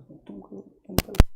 तुम कर।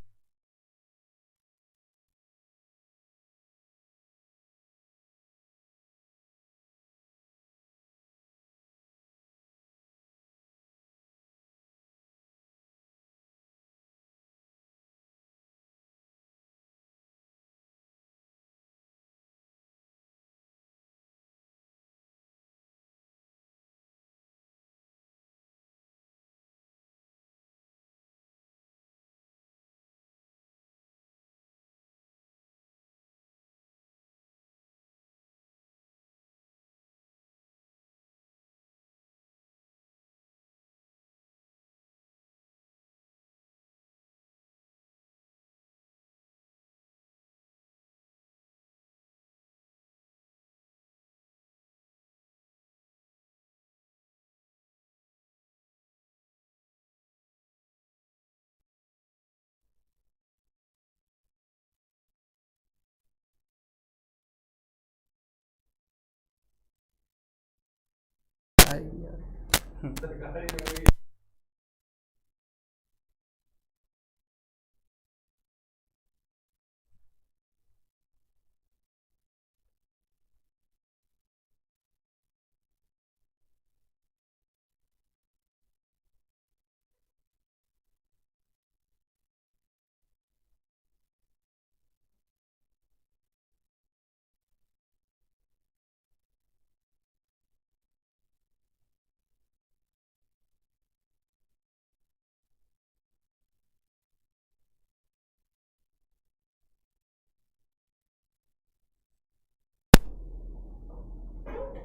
यार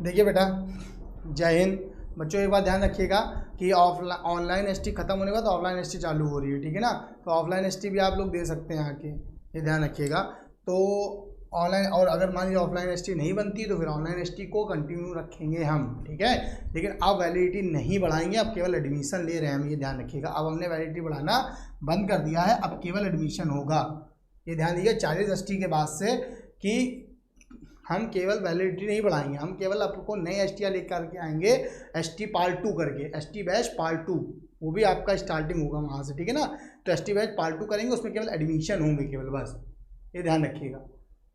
देखिए बेटा, जय हिंद। बच्चों एक बात ध्यान रखिएगा कि ऑफलाइन ऑनलाइन एसटी खत्म होने के बाद ऑफलाइन एसटी चालू हो रही है, ठीक है ना। तो ऑफलाइन एसटी भी आप लोग दे सकते हैं आके, ये ध्यान रखिएगा। तो ऑनलाइन, और अगर मान लीजिए ऑफलाइन एसटी नहीं बनती तो फिर ऑनलाइन एसटी को कंटिन्यू रखेंगे हम, ठीक है। लेकिन अब वैलिडिटी नहीं बढ़ाएंगे, अब केवल एडमिशन ले रहे हैं हम, ये ध्यान रखिएगा। अब हमने वैलिडिटी बढ़ाना बंद कर दिया है, अब केवल एडमिशन होगा। ये ध्यान दीजिए 40 एसटी के बाद से कि हम केवल वैलिडिटी नहीं बढ़ाएंगे, हम केवल आपको नए एस टी लेकर के आएंगे, एस टी पार्ट 2 करके, एस टी बैच पार्ट 2, वो भी आपका स्टार्टिंग होगा वहाँ से, ठीक है ना। तो एस टी बैच पार्ट 2 करेंगे, उसमें केवल एडमिशन होंगे केवल, बस ये ध्यान रखिएगा।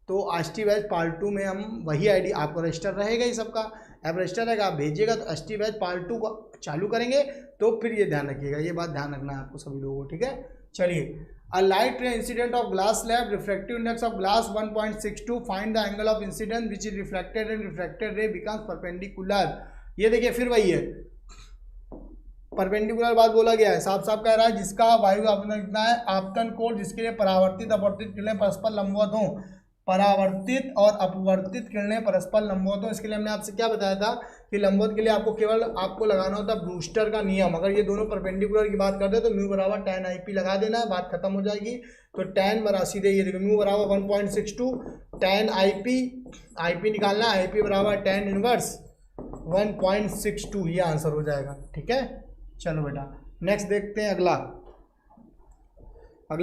तो एस टी बैच पार्ट 2 में हम वही आईडी, आपको रजिस्टर रहेगा ही सबका, ऐप रजिस्टर रहेगा, आप भेजिएगा तो एस टी बैच पार्ट 2 को चालू करेंगे। तो फिर ये ध्यान रखिएगा, ये बात ध्यान रखना है आपको सभी लोगों को, ठीक है। चलिए, a light ray incident of glass slab, refractive index of glass 1.62, find the angle of incidence which is reflected and refracted ray becomes perpendicular। ये देखिए फिर वही है, परपेंडिकुलर बात बोला गया है, साफ साफ कह रहा है जिसका वायु आपतन कितना है, आपतन कोण जिसके लिए परावर्तित अपवर्तित किरणें परस्पर लंबवत हों, परावर्तित और अपवर्तित किरणें परस्पर लंबवत हों। इसके लिए हमने आपसे क्या बताया था कि लंबवत के लिए आपको केवल आपको लगाना होता है ब्रूस्टर का नियम। अगर ये दोनों परपेंडिकुलर की बात करते हैं तो म्यू बराबर tan IP लगा देना है, बात खत्म हो जाएगी। तो tan बराबर सीधे ये देखो, म्यू बराबर 1.62 tan IP निकालना है, IP बराबर tan इनवर्स 1.62, ये आंसर हो जाएगा, ठीक है। चलो बेटा नेक्स्ट देखते हैं अगला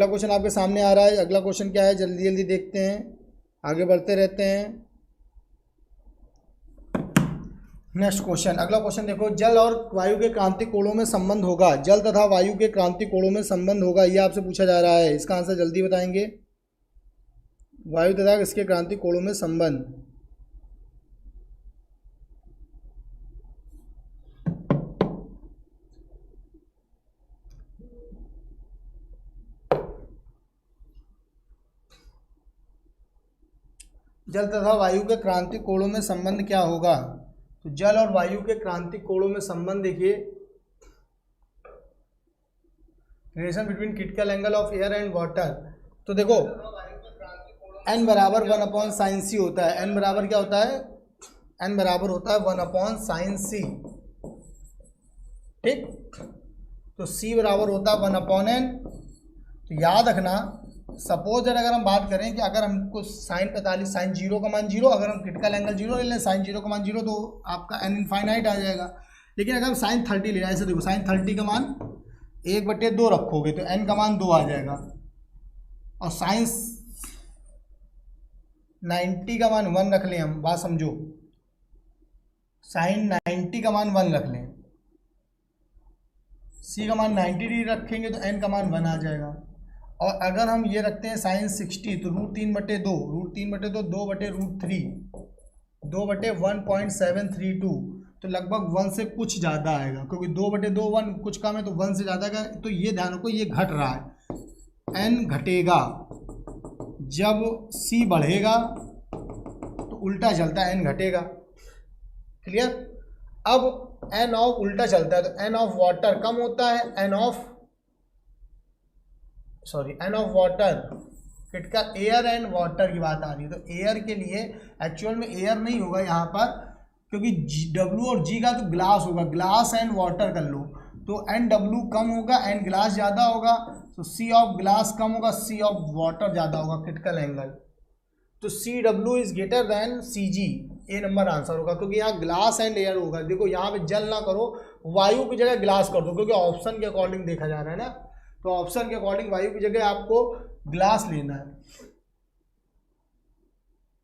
क्वेश्चन आपके सामने आ रहा है। अगला क्वेश्चन क्या है, जल्दी जल्दी देखते हैं, आगे बढ़ते रहते हैं। नेक्स्ट क्वेश्चन, अगला क्वेश्चन देखो, जल और वायु के क्रांतिक कोणों में संबंध होगा, जल तथा वायु के क्रांतिक कोणों में संबंध होगा, ये आपसे पूछा जा रहा है। इसका आंसर जल्दी बताएंगे, वायु तथा इसके क्रांतिक कोणों में संबंध। जल तथा वायु के क्रांतिक कोणों में संबंध क्या होगा, तो जल और वायु के क्रांतिक कोणों में संबंध देखिए, relation between critical angle of air and water. तो देखो n बराबर 1/sin c होता है, n बराबर क्या होता है, n बराबर होता है 1/sin c, ठीक। तो c बराबर होता है 1/n। तो याद रखना, सपोज अगर हम बात करें कि अगर हमको साइन 45, साइन 0 का मान 0, अगर हम क्रिटिकल एंगल 0 ले लें, साइन 0 का मान 0, तो आपका n इनफाइनाइट आ जाएगा। लेकिन अगर हम साइन 30 ले, ऐसे देखो साइन 30 का मान 1/2 रखोगे तो n का मान 2 आ जाएगा, और साइन 90 का मान 1 रख लें हम, बात समझो, साइन 90 का मान 1 रख लें सी का मान 90 डिग्री रखेंगे तो एन का मान 1 आ जाएगा। और अगर हम ये रखते हैं साइन 60 तो √3/2, √3/2 2/√3, 2/1.732, तो लगभग 1 से कुछ ज़्यादा आएगा, क्योंकि 2/2 1 कुछ कम है तो 1 से ज़्यादा का। तो ये ध्यान रखो ये घट रहा है, एन घटेगा। जब सी बढ़ेगा तो उल्टा चलता है, एन घटेगा। क्लियर। अब एन ऑफ उल्टा चलता है तो एन ऑफ वाटर कम होता है, एन ऑफ वाटर किटका एयर एंड वाटर की बात आ रही है। तो एयर के लिए एक्चुअल में एयर नहीं होगा यहाँ पर, क्योंकि डब्ल्यू और जी का तो ग्लास होगा, ग्लास एंड वाटर कर लो तो एन डब्ल्यू कम होगा, एन ग्लास ज़्यादा होगा, तो सी ऑफ ग्लास कम होगा, सी ऑफ वाटर ज़्यादा होगा क्रिटिकल एंगल। तो C W is greater than C G, A number answer होगा, क्योंकि यहाँ ग्लास एंड एयर होगा। देखो यहाँ पे जल ना करो, वायु की जगह ग्लास कर दो, क्योंकि ऑप्शन के अकॉर्डिंग देखा जा रहा है ना, तो ऑप्शन के अकॉर्डिंग वायु की जगह आपको ग्लास लेना है।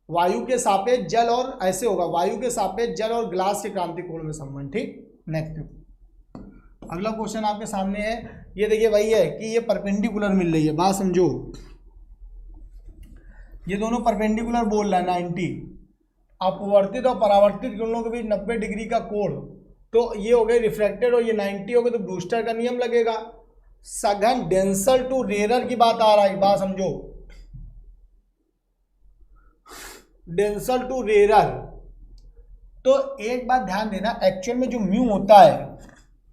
वायु के सापेक्ष जल और ऐसे होगा, वायु के सापेक्ष जल और ग्लास के क्रांतिक कोण में संबंध। ठीक, नेक्स्ट अगला क्वेश्चन आपके सामने है। ये देखिए वही है कि ये परपेंडिकुलर मिल रही है, बात समझो, ये दोनों परपेंडिकुलर बोल रहा है 90, अपवर्तित और परावर्तित किरणों के बीच 90 डिग्री का कोण, तो ये हो गए रिफ्लेक्टेड और ये 90 हो गए, तो ब्रूस्टर का नियम लगेगा। सघन डेंसर टू रेरर की बात आ रहा है, बात समझो, डेंसर टू रेरर। तो एक बात ध्यान देना, एक्चुअल में जो म्यू होता है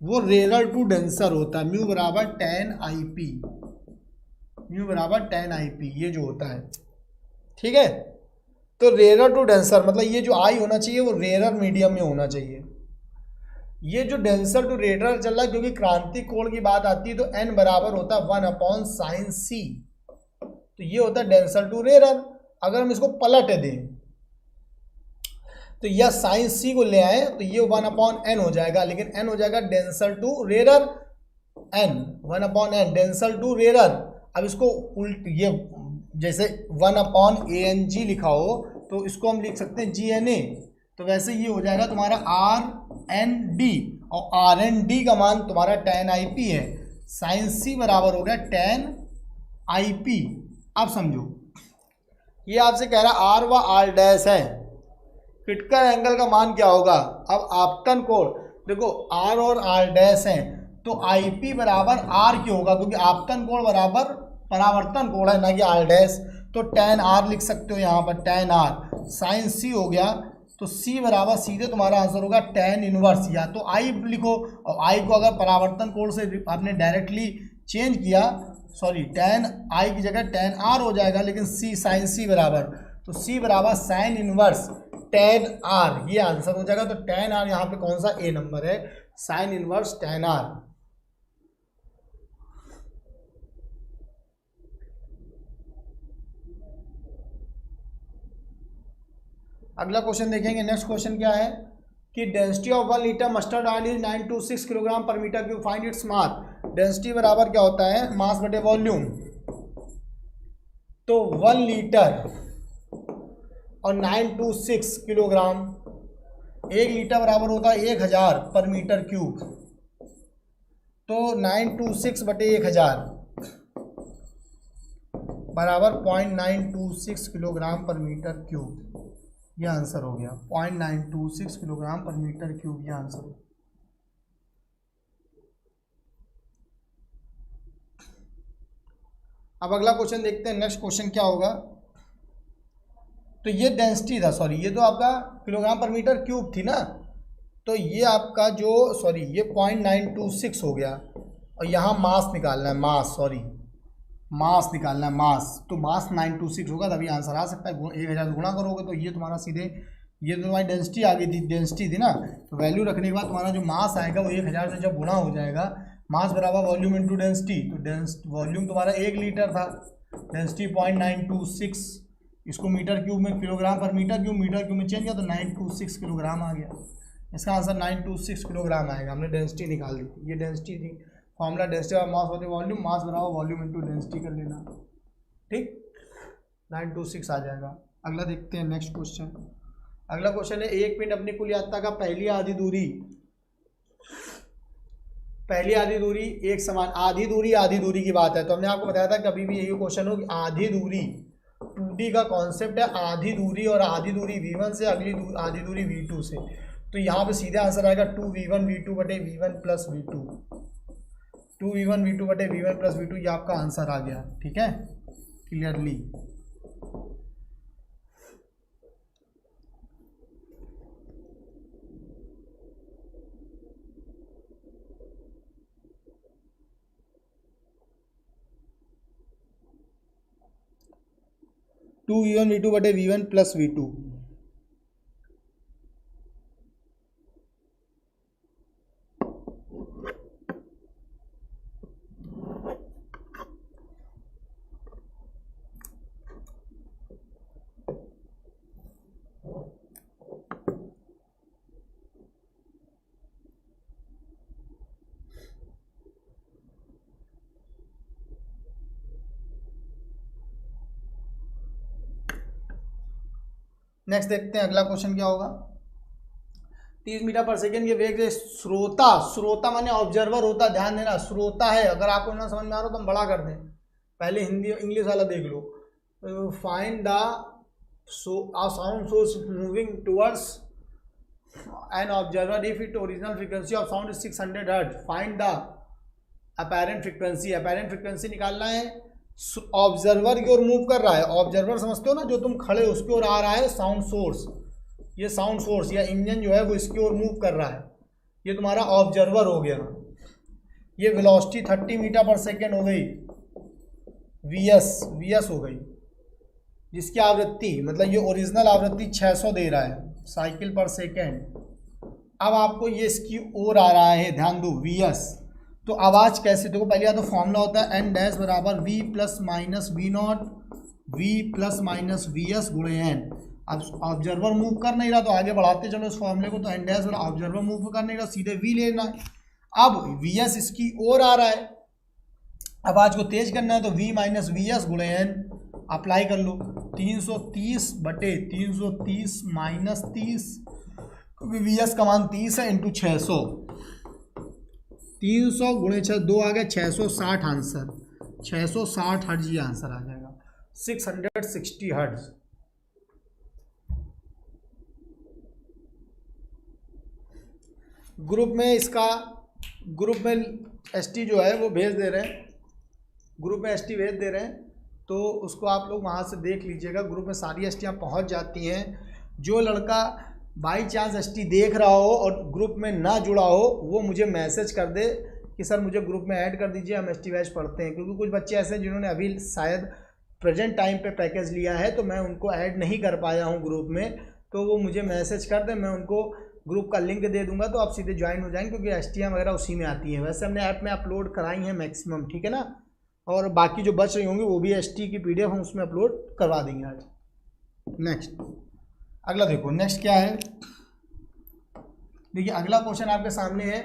वो रेरर टू डेंसर होता है, म्यू बराबर 10 IP, म्यू बराबर 10 IP ये जो होता है, ठीक है। तो रेरर टू डेंसर मतलब ये जो आई होना चाहिए वो रेरर मीडियम में होना चाहिए। ये जो डेंसर टू रेरर चल रहा है, क्योंकि क्रांतिक कोण की बात आती है तो n बराबर होता है 1/sin c, तो ये होता है डेंसर टू रेरर। अगर हम इसको पलट दें तो यह साइन सी को ले आए तो ये 1/n हो जाएगा, लेकिन n हो जाएगा denser to rarer, n 1/n denser to rarer. अब इसको उल्ट, ये जैसे 1/ANG लिखा हो तो इसको हम लिख सकते हैं GNA, तो वैसे ये हो जाएगा तुम्हारा RND, और RND का मान तुम्हारा 10 IP है, साइन सी बराबर हो गया 10 IP। अब समझो ये आपसे कह रहा R व R डैश है, क्रिटिकल एंगल का मान क्या होगा। अब आपतन कोण देखो R और R डैश है तो IP बराबर R क्यों होगा, क्योंकि आपतन कोण बराबर परावर्तन कोण है ना कि R डैश, तो 10R लिख सकते हो यहाँ पर 10R, साइन सी हो गया, तो C बराबर सीधे तुम्हारा आंसर होगा 10 इनवर्स, या तो I लिखो, और I को अगर परावर्तन कोण से आपने डायरेक्टली चेंज किया, सॉरी 10I की जगह 10R हो जाएगा, लेकिन C साइन C बराबर, तो C बराबर साइन इनवर्स 10R, ये आंसर हो जाएगा। तो 10R यहाँ पे कौन सा A नंबर है, साइन इनवर्स 10R। अगला क्वेश्चन देखेंगे। नेक्स्ट क्वेश्चन क्या है कि density of 1 litre mustard oil is 926 kilogram per metre cube, find its mass. Density बराबर क्या होता है, मास बटे वॉल्यूम। तो 1 लीटर और 926 किलोग्राम, 1 लीटर बराबर होता है 1000 पर मीटर क्यूब, तो 926 बटे 1000 बराबर 0.926 किलोग्राम पर मीटर क्यूब, यह आंसर हो गया 0.926 किलोग्राम पर मीटर क्यूब, यह आंसर हो। अब अगला क्वेश्चन देखते हैं। नेक्स्ट क्वेश्चन क्या होगा, तो ये डेंसिटी था, सॉरी ये तो आपका किलोग्राम पर मीटर क्यूब थी ना, तो ये आपका जो सॉरी ये 0.926 हो गया, और यहाँ मास निकालना है, मास सॉरी मास निकालना है, मास, तो मास 926 होगा, तभी आंसर आ सकता है। 1000 से गुणा करोगे तो ये तुम्हारा सीधे, ये तो तुम्हारी डेंसिटी आ गई थी, डेंसिटी थी ना, तो वैल्यू रखने के बाद तुम्हारा जो मास आएगा वो 1000 से जब गुणा हो जाएगा, मास बराबर वॉल्यूम इंटू डेंसिटी, तो वॉल्यूम तुम्हारा 1 लीटर था, डेंसिटी 0.926, इसको मीटर क्यूब में किलोग्राम पर मीटर क्यूब में चेंज किया तो 926 किलोग्राम आ गया। इसका आंसर 926 किलोग्राम आएगा, हमने डेंसिटी निकाल दी थी, ये डेंसिटी थी। फॉर्मूला डेंसिटी और मास होते वॉल्यूम, मास बराबर वॉल्यूम इंटू डेंसिटी कर लेना, ठीक, 926 आ जाएगा। अगला देखते हैं नेक्स्ट क्वेश्चन। अगला क्वेश्चन है, एक पिंड अपनी कुल यात्रा का पहली आधी दूरी पहली आधी दूरी एक समान, आधी दूरी की बात है। तो हमने आपको बताया था कभी भी यही क्वेश्चन हो कि आधी दूरी 2D का कॉन्सेप्ट है, आधी दूरी, और आधी दूरी V1 से, अगली आधी दूरी V2 से। तो यहाँ पे सीधा आंसर आएगा 2V1 V2 बटे V1 plus V2, 2V1 V2 बटे V1 प्लस V2, ये आपका आंसर आ गया। ठीक है, क्लियरली। टू V1 V2 बटे V1 प्लस V2। नेक्स्ट देखते हैं अगला क्वेश्चन क्या होगा। 30 मीटर पर सेकेंड ये वेग से श्रोता माने ऑब्जर्वर होता, ध्यान देना, श्रोता है। अगर आपको ना समझ में आ रहा हो तो हम बड़ा कर दें, पहले हिंदी इंग्लिश वाला देख लो। Find the sound source moving towards an observer if it original frequency of sound 600 hertz, find the apparent frequency. Apparent frequency निकालना है, ऑब्जर्वर की ओर मूव कर रहा है, ऑब्जर्वर समझते हो ना, जो तुम खड़े उसकी ओर आ रहा है साउंड सोर्स, ये साउंड सोर्स या इंजन जो है वो इसकी ओर मूव कर रहा है, ये तुम्हारा ऑब्जर्वर हो गया। ये वेलोसिटी 30 मीटर पर सेकेंड हो गई, वीएस हो गई, जिसकी आवृत्ति मतलब ये ओरिजिनल आवृत्ति 600 दे रहा है साइकिल पर सेकेंड। अब आपको ये इसकी ओर आ रहा है, ध्यान दो, वीएस। तो आवाज़ कैसे, देखो पहले तो फॉर्मूला होता है एन डैश बराबर v plus minus v not v plus minus v s गुणे एन। अब ऑब्जर्वर मूव कर नहीं रहा तो आगे बढ़ाते चलो इस फॉर्मूले को, तो एन डैश बराबर ऑब्जर्वर मूव कर नहीं रहा, सीधे वी लेना है। अब वी एस इसकी ओर आ रहा है, आवाज़ को तेज करना है तो वी माइनस वी एस गुणे एन अप्लाई कर लो। 330 बटे 330 माइनस 30, क्योंकि वी एस का मान 30 है, इंटू 600, 300 गुणे 6, 2 आ गया 660 आंसर, 660 हर्ट्ज ये आंसर आ जाएगा, 660 हर्ट्ज। ग्रुप में एसटी जो है वो भेज दे रहे हैं, ग्रुप में एसटी भेज दे रहे हैं, तो उसको आप लोग वहाँ से देख लीजिएगा। ग्रुप में सारी एसटियाँ पहुँच जाती हैं। जो लड़का बाई चांस एसटी देख रहा हो और ग्रुप में ना जुड़ा हो वो मुझे मैसेज कर दे कि सर मुझे ग्रुप में ऐड कर दीजिए, हम एसटी बैच पढ़ते हैं। क्योंकि कुछ बच्चे ऐसे हैं जिन्होंने अभी शायद प्रेजेंट टाइम पे पैकेज लिया है, तो मैं उनको ऐड नहीं कर पाया हूँ ग्रुप में, तो वो मुझे मैसेज कर दें, मैं उनको ग्रुप का लिंक दे दूंगा, तो आप सीधे ज्वाइन हो जाएंगे, क्योंकि एसटियाँ वगैरह उसी में आती हैं। वैसे हमने ऐप में अपलोड कराई हैं मैक्सिमम, ठीक है ना, और बाकी जो बच रही होंगी वो भी एसटी की पीडीएफ हम उसमें अपलोड करवा देंगे आज। नेक्स्ट अगला देखो, नेक्स्ट क्या है, देखिए अगला क्वेश्चन आपके सामने है।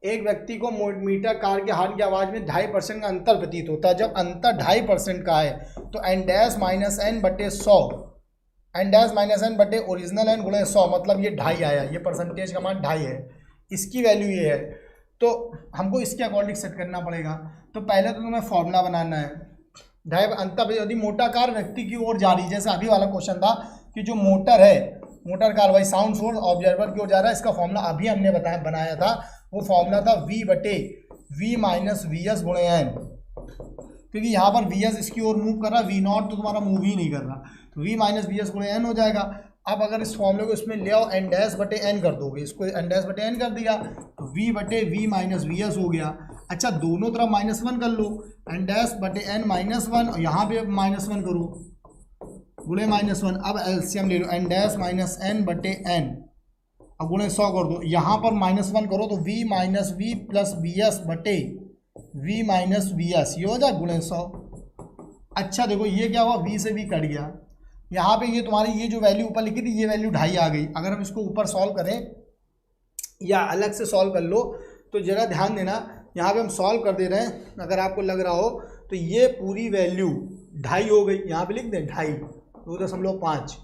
एक व्यक्ति को मीटर कार के हॉर्न की आवाज़ में 2.5% का अंतर प्रतीत होता है। जब अंतर 2.5% का है तो एन डैश माइनस एन बटे 100, एन डैश माइनस एन बटे ओरिजिनल एन गुणे 100, मतलब ये 2.5 आया, ये परसेंटेज का मान 2.5 है, इसकी वैल्यू ये है। तो हमको इसके अकॉर्डिंग सेट करना पड़ेगा। तो पहले तो तुम्हें फॉर्मूला बनाना है, 2.5 अंतर यदि मोटा कार व्यक्ति की ओर जा रही, जैसे अभी वाला क्वेश्चन था कि जो मोटर है, मोटर कार भाई साउंड सोर्स ऑब्जर्वर की ओर जा रहा है, इसका फॉर्मूला अभी हमने बनाया था, वो फॉर्मूला था v बटे v माइनस वी एस गुणे एन, क्योंकि यहाँ पर वी एस इसकी ओर मूव कर रहा है, वी नॉट तो तुम्हारा मूव ही नहीं कर रहा, तो v माइनस वी एस गुणे एन हो जाएगा। अब अगर इस फॉर्मूले को इसमें ले आओ, एन डैश बटे एन कर दोगे, इसको एन डैश बटे एन कर दिया तो v बटे v माइनस वी एस हो गया। अच्छा दोनों तरफ -1 कर लो, एन डैश बटे एन -1, और यहाँ पे -1 करो गुणे -1। अब एलसीएम ले लो, एन डैश माइनस एन बटे एन, अब गुणे 100 कर दो, यहाँ पर -1 करो तो v minus v plus v s बटे v माइनस वी एस, ये हो जाए गुणे 100। अच्छा देखो ये क्या हुआ, v से v कट गया, यहाँ पे ये तुम्हारी ये जो वैल्यू ऊपर लिखी थी ये वैल्यू 2.5 आ गई। अगर हम इसको ऊपर सॉल्व करें या अलग से सॉल्व कर लो तो जरा ध्यान देना, यहाँ पे हम सॉल्व कर दे रहे हैं, अगर आपको लग रहा हो तो ये पूरी वैल्यू 2.5 हो गई, यहाँ पे लिख दें 2.5,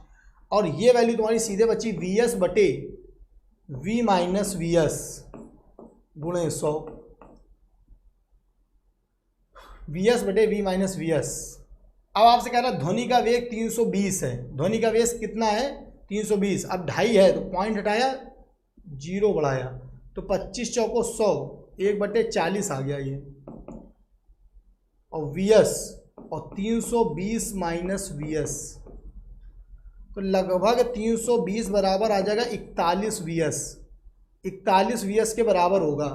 और ये वैल्यू तुम्हारी सीधे बची वी एस बटे v माइनस वी एस गुणे 100, VS बटे V माइनस VS। अब आपसे कह रहा है ध्वनि का वेग 320 है, ध्वनि का वेग कितना है 320, अब 2.5 है तो पॉइंट हटाया 0 बढ़ाया तो 25 चौको 100, 1/40 आ गया ये, और VS और 320 माइनस VS तो लगभग 320 बराबर आ जाएगा 41 VS, 41 VS के बराबर होगा।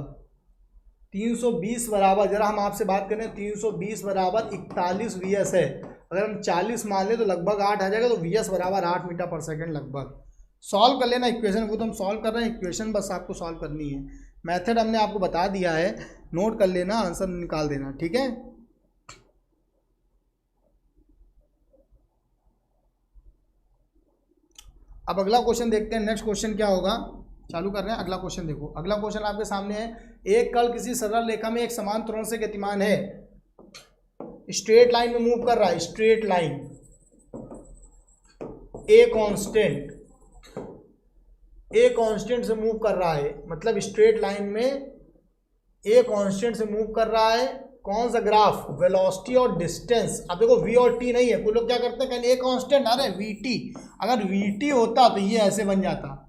320 बराबर, जरा हम आपसे बात करें 320 बराबर 41 VS है, अगर हम 40 मान लें तो लगभग 8 आ जाएगा, तो VS बराबर 8 मीटर पर सेकंड लगभग। सॉल्व कर लेना इक्वेशन, वो तो हम सॉल्व कर रहे हैं, इक्वेशन बस आपको सॉल्व करनी है। मेथड हमने आपको बता दिया है, नोट कर लेना, आंसर निकाल देना, ठीक है। अब अगला क्वेश्चन देखते हैं, नेक्स्ट क्वेश्चन क्या होगा, चालू कर रहे हैं। अगला क्वेश्चन देखो, अगला क्वेश्चन आपके सामने है, एक कण किसी सरल रेखा में एक समान त्वरण से गतिमान है, स्ट्रेट लाइन में मूव कर रहा है, स्ट्रेट लाइन, ए कांस्टेंट से मूव कर रहा है, मतलब स्ट्रेट लाइन में ए कांस्टेंट से मूव कर रहा है। कौन सा ग्राफ, वेलोसिटी और डिस्टेंस। अब देखो वी और टी नहीं है, कुछ लोग क्या करते हैं कहते ए कांस्टेंट, अरे वी टी, अगर वी टी होता तो ये ऐसे बन जाता,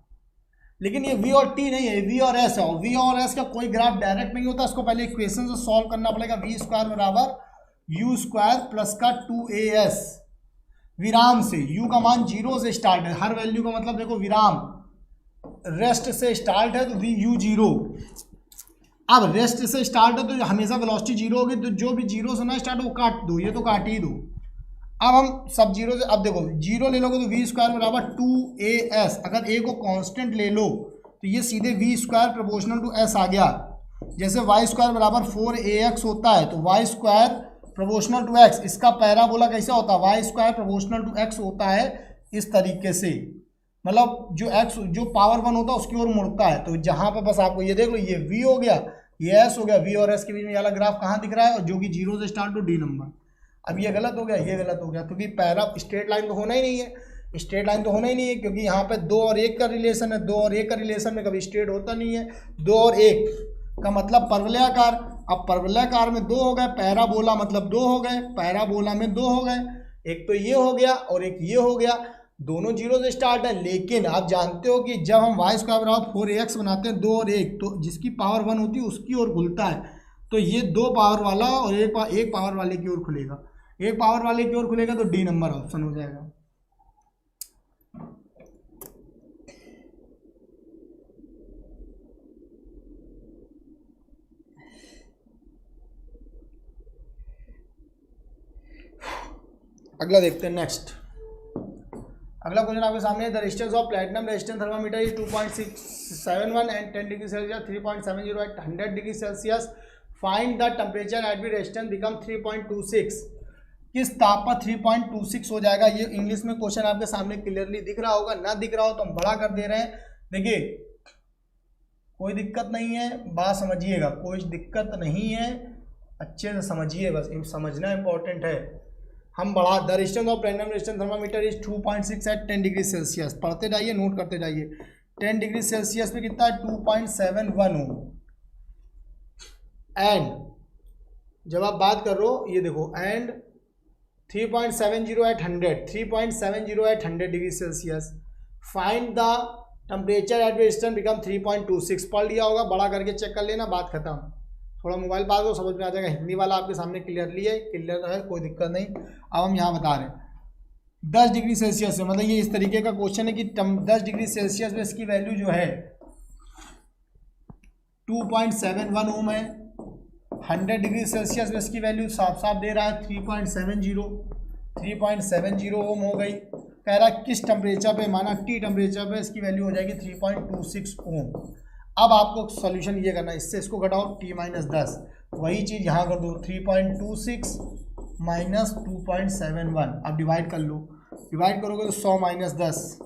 लेकिन ये वी और टी नहीं है, वी और एस है, और वी और एस का कोई ग्राफ डायरेक्ट नहीं होता, इसको पहले इक्वेशन से सॉल्व करना पड़ेगा। वी स्क्वायर बराबर यू स्क्वायर प्लस का 2as, विराम से, u का मान 0 से स्टार्ट है, हर वैल्यू का मतलब देखो विराम रेस्ट से स्टार्ट है तो वी यू 0, अब रेस्ट से स्टार्ट है तो हमेशा वेलोसिटी 0 होगी, तो जो भी 0 से ना स्टार्ट हो वो काट दो, ये तो काट ही दो। अब हम सब 0 से, अब देखो 0 ले लोगे तो वी स्क्वायर बराबर 2as, अगर a को कांस्टेंट ले लो तो ये सीधे v square proportional to s आ गया। जैसे वाई स्क्वायर बराबर 4ax होता है तो y square proportional to x, इसका पैराबोला कैसा होता है, y square proportional to x होता है इस तरीके से, मतलब जो x जो पावर 1 होता है उसकी ओर मुड़ता है। तो जहाँ पर बस आपको ये देख लो, ये v हो गया, ये s हो गया, v और s के बीच में वाला ग्राफ कहाँ दिख रहा है, और जो कि 0 से स्टार्ट हो d नंबर। अब ये गलत हो गया, ये गलत हो गया, क्योंकि पैरा स्ट्रेट लाइन तो होना ही नहीं है, स्ट्रेट लाइन तो होना ही नहीं है, क्योंकि यहाँ पे 2 और 1 का रिलेशन है, 2 और 1 का रिलेशन में कभी स्ट्रेट होता नहीं है। 2 और 1 का मतलब परवलयाकार, अब परवलयाकार में 2 हो गए, पैराबोला मतलब 2 हो गए, पैराबोला में 2 हो गए, एक तो ये हो गया और एक ये हो गया, दोनों 0 से स्टार्ट है। लेकिन आप जानते हो कि जब हम वाई स्क्वायर बराबर 4ax बनाते हैं 2 और 1, तो जिसकी पावर 1 होती है उसकी ओर खुलता है, तो ये 2 पावर वाला और एक पावर वाले की ओर खुलेगा, एक पावर वाले की ओर खुलेगा, तो डी नंबर ऑप्शन हो जाएगा। अगला देखते हैं, नेक्स्ट अगला क्वेश्चन आपके सामने है, the resistance of platinum resistance thermometer is 2.671 and 10 degree Celsius, 3.70 at 100 degree Celsius, find the temperature at we resistance become 3.26, किस ताप पर 3.26 हो जाएगा। ये इंग्लिश में क्वेश्चन आपके सामने क्लियरली दिख रहा होगा, ना दिख रहा हो तो हम बड़ा कर दे रहे हैं। देखिए कोई दिक्कत नहीं है, बात समझिएगा, कोई दिक्कत नहीं है, अच्छे से समझिए, बस समझना इंपॉर्टेंट है। हम बढ़ा, the resistance of platinum resistance thermometer is 2.6 at 10 degree Celsius, पढ़ते जाइए, नोट करते जाइए। 10 डिग्री सेल्सियस पे कितना है 2.71 हो, एंड जब आप बात कर रहे हो ये देखो, and 3.70 at 100, 3.70 at 100 degree Celsius, find the temperature at resistance become 3.26, पढ़ लिया होगा, बड़ा करके चेक कर लेना, बात खत्म। थोड़ा मोबाइल पास हो समझ में आ जाएगा, हिंदी वाला आपके सामने क्लियरली है, क्लियर है, कोई दिक्कत नहीं। अब हम यहाँ बता रहे हैं 10 डिग्री सेल्सियस से, मतलब ये इस तरीके का क्वेश्चन है कि 10 डिग्री सेल्सियस में इसकी वैल्यू जो है 2.71 ओम है, 100 डिग्री सेल्सियस में इसकी वैल्यू साफ साफ दे रहा है 3.70 ओम हो गई। कह रहा है किस टेम्परेचर पे, माना टी टेम्परेचर पे इसकी वैल्यू हो जाएगी 3.26 ओम। अब आपको सॉल्यूशन ये करना है, इससे इसको घटाओ t-10, वही चीज़ यहाँ कर दो, 3.26 माइनस 2.71, अब डिवाइड कर लो, डिवाइड करोगे तो 100 माइनस 10,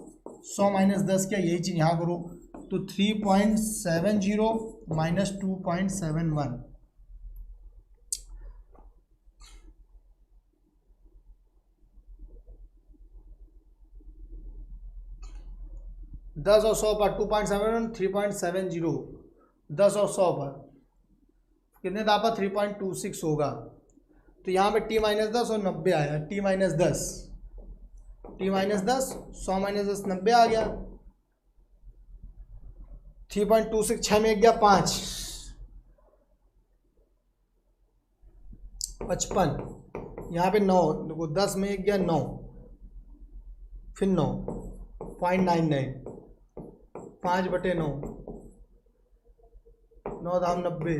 100 माइनस 10 क्या, यही चीज़ यहाँ करो तो 3.70 माइनस 2.71, दस और 100 पर 2.71 3.70, 10 और 100 पर कितने दाब पर 3.26 होगा। तो यहाँ पे T-10 और 90 आया, T-10, T-10 100 - 10 90 आ गया। 3.26 6 में एक गया 5 55, यहाँ पे 9 देखो 10 में एक गया 9 फिर 9.99 5/9 9 दाम 90,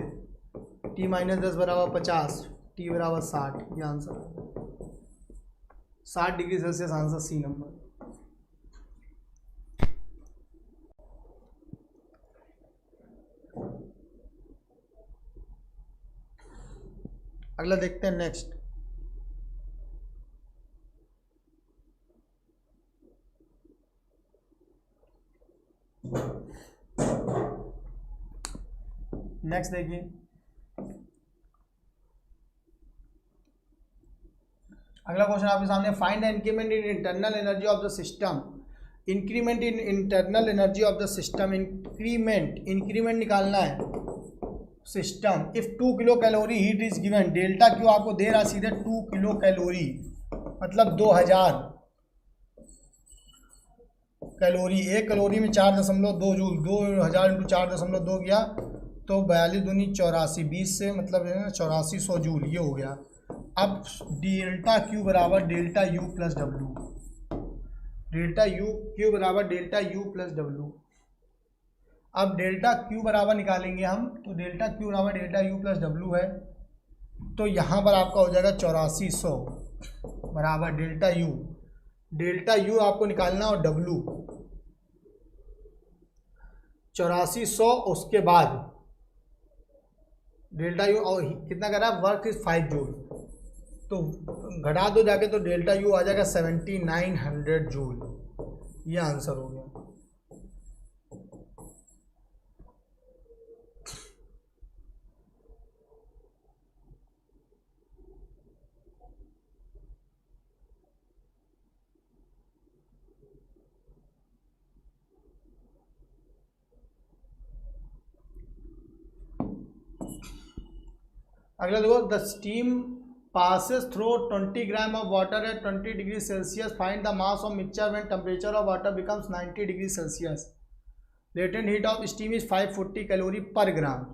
T-10 बराबर 50, T बराबर 60, ये आंसर है 60 degree Celsius, answer C number. अगला देखते हैं नेक्स्ट। नेक्स्ट देखिए, अगला क्वेश्चन आपके सामने, find the increment in internal energy of the system. Increment in internal energy of the system, increment निकालना है system. If 2 kilo calorie heat is given, delta Q आपको दे रहा सीधे 2 किलो कैलोरी मतलब 2000 कैलोरी, 1 कैलोरी में 4.2 joule, 2000 × 4.2 गया तो 42 दूनी 84, 20 से मतलब है ना 8400 जूल, ये हो गया। अब डेल्टा क्यू बराबर delta U plus W, delta U Q बराबर डेल्टा यू प्लस डब्लू। अब डेल्टा क्यू बराबर निकालेंगे हम, तो डेल्टा क्यू बराबर डेल्टा यू प्लस डब्लू है, तो यहाँ पर आपका हो जाएगा 8400 बराबर डेल्टा यू आपको निकालना और डब्लू 8400, उसके बाद डेल्टा यू और कितना कर रहा है, वर्क इज 5 जूल, तो घटा दो जाके तो डेल्टा यू आ जाएगा 7900 जूल, ये आंसर हो गया। अगला देखो, the steam passes through 20 gram of water at 20 degree Celsius, find the mass of mixture when temperature of water becomes 90 degree Celsius, latent heat of steam is 540 calorie पर ग्राम।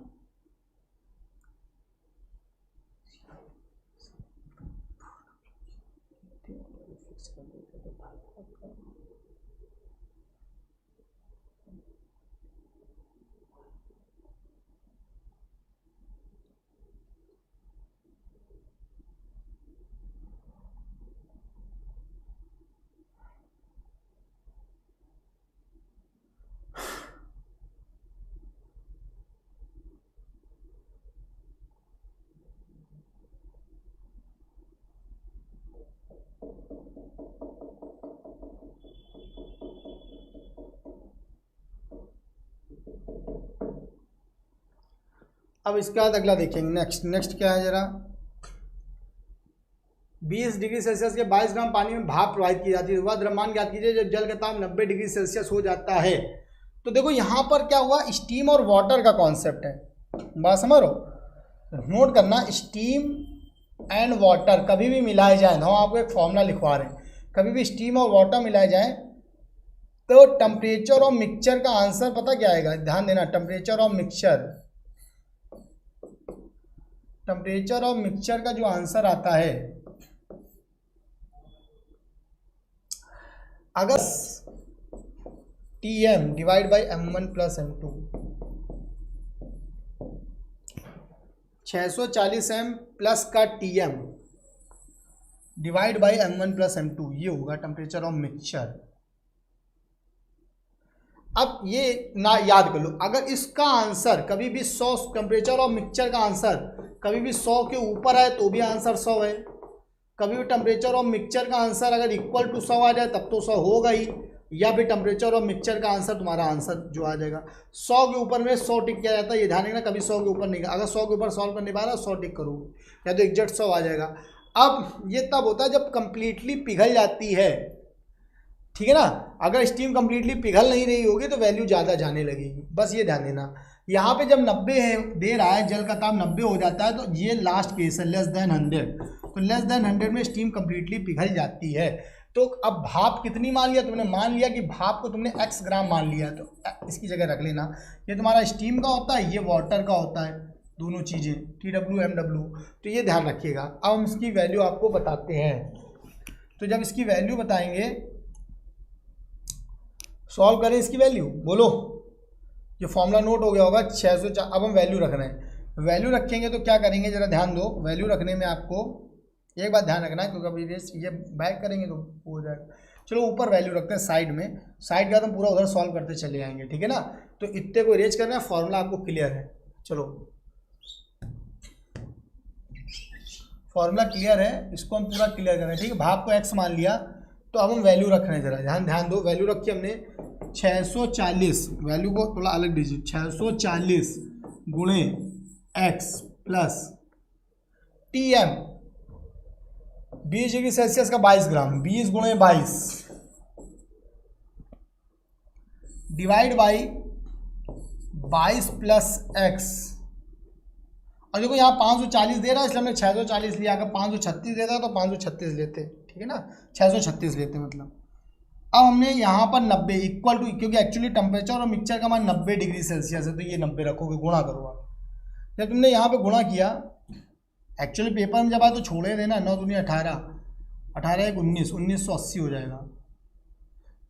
अब इसके बाद अगला देखेंगे, नेक्स्ट क्या है जरा, 20 डिग्री सेल्सियस के 22 ग्राम पानी में भाप प्रवाहित की जाती है, वह द्रव्यमान ज्ञात कीजिए जब जल का ताप 90 डिग्री सेल्सियस हो जाता है। तो देखो यहाँ पर क्या हुआ, स्टीम और वाटर का कॉन्सेप्ट है, बात समझ रहे हो, नोट करना, स्टीम एंड वाटर कभी भी मिलाए जाए, हम आपको एक फॉर्मूला लिखवा रहे हैं, कभी भी स्टीम और वाटर मिलाए जाए तो टेम्परेचर ऑफ मिक्सचर का आंसर पता क्या आएगा, ध्यान देना, टेम्परेचर ऑफ मिक्सचर का जो आंसर आता है, अगर Tm divide by M1 plus M2, 640 M plus का Tm divide by M1 plus M2, ये होगा टेम्परेचर ऑफ मिक्सचर। अब ये ना याद कर लो, अगर इसका आंसर कभी भी 100, टेम्परेचर ऑफ मिक्सचर का आंसर कभी भी 100 के ऊपर है तो भी आंसर 100 है, कभी भी टेम्परेचर ऑफ मिक्सचर का आंसर अगर इक्वल टू 100 आ जाए तब तो 100 होगा ही, या फिर टेम्परेचर ऑफ मिक्सचर का आंसर तुम्हारा आंसर जो आ जाएगा 100 के ऊपर में 100 टिक किया जाता है, ये ध्यान रखना, कभी 100 के ऊपर नहीं, अगर 100 के ऊपर सॉल्व करने पा रहा 100 टिक करोगे या तो एग्जैक्ट 100 आ जाएगा। अब ये तब होता है जब कंप्लीटली पिघल जाती है, ठीक है ना, अगर स्टीम कंप्लीटली पिघल नहीं रही होगी तो वैल्यू ज़्यादा जाने लगेगी, बस ये ध्यान देना। यहाँ पे जब 90 है दे रहा है, जल का ताप 90 हो जाता है, तो ये लास्ट केस है, लेस देन 100। तो लेस देन 100 में स्टीम कंप्लीटली पिघल जाती है। तो अब भाप कितनी मान लिया तुमने, मान लिया कि भाप को तुमने x ग्राम मान लिया, तो इसकी जगह रख लेना, ये तुम्हारा स्टीम का होता है, ये वाटर का होता है, दोनों चीज़ें TW MW, तो ये ध्यान रखिएगा। अब हम इसकी वैल्यू आपको बताते हैं। तो जब इसकी वैल्यू बताएंगे, सॉल्व करें इसकी वैल्यू, बोलो, ये फॉर्मूला नोट हो गया होगा 604। अब हम वैल्यू रख रहे हैं, वैल्यू रखेंगे तो क्या करेंगे, जरा ध्यान दो। वैल्यू रखने में आपको एक बात ध्यान रखना है, क्योंकि अभी ये बैक करेंगे तो हो जाएगा। चलो ऊपर वैल्यू रखते हैं साइड में, साइड का तो पूरा उधर सॉल्व करते चले जाएंगे, ठीक है ना। तो इतने को इरेज करना है, फॉर्मूला आपको क्लियर है। चलो फॉर्मूला क्लियर है, इसको हम पूरा क्लियर कर रहे हैं, ठीक है। भाप को x मान लिया, तो अब हम वैल्यू रख रहे हैं, जरा ध्यान दो। वैल्यू रखी हमने 640, वैल्यू को थोड़ा अलग दीजिए, 640 गुणे x plus TM 20 degree Celsius का 22 ग्राम, 20 गुणे 22 डिवाइड बाई 22 प्लस x। और देखो यहाँ 540 दे रहा है, इसलिए हमने 640 लिया। अगर 536 देता तो 536 लेते, ठीक है ना, 636 लेते मतलब। अब हमने यहाँ पर 90 इक्वल टू, क्योंकि एक्चुअली टेम्परेचर और मिक्सचर का मान 90 डिग्री सेल्सियस है, तो ये 90 रखोगे, गुणा करो आप। जब तुमने यहाँ पे गुणा किया, एक्चुअली पेपर में जब आए तो छोड़े देना, 9 दूनी 18, 18 1 19, 1980 हो जाएगा।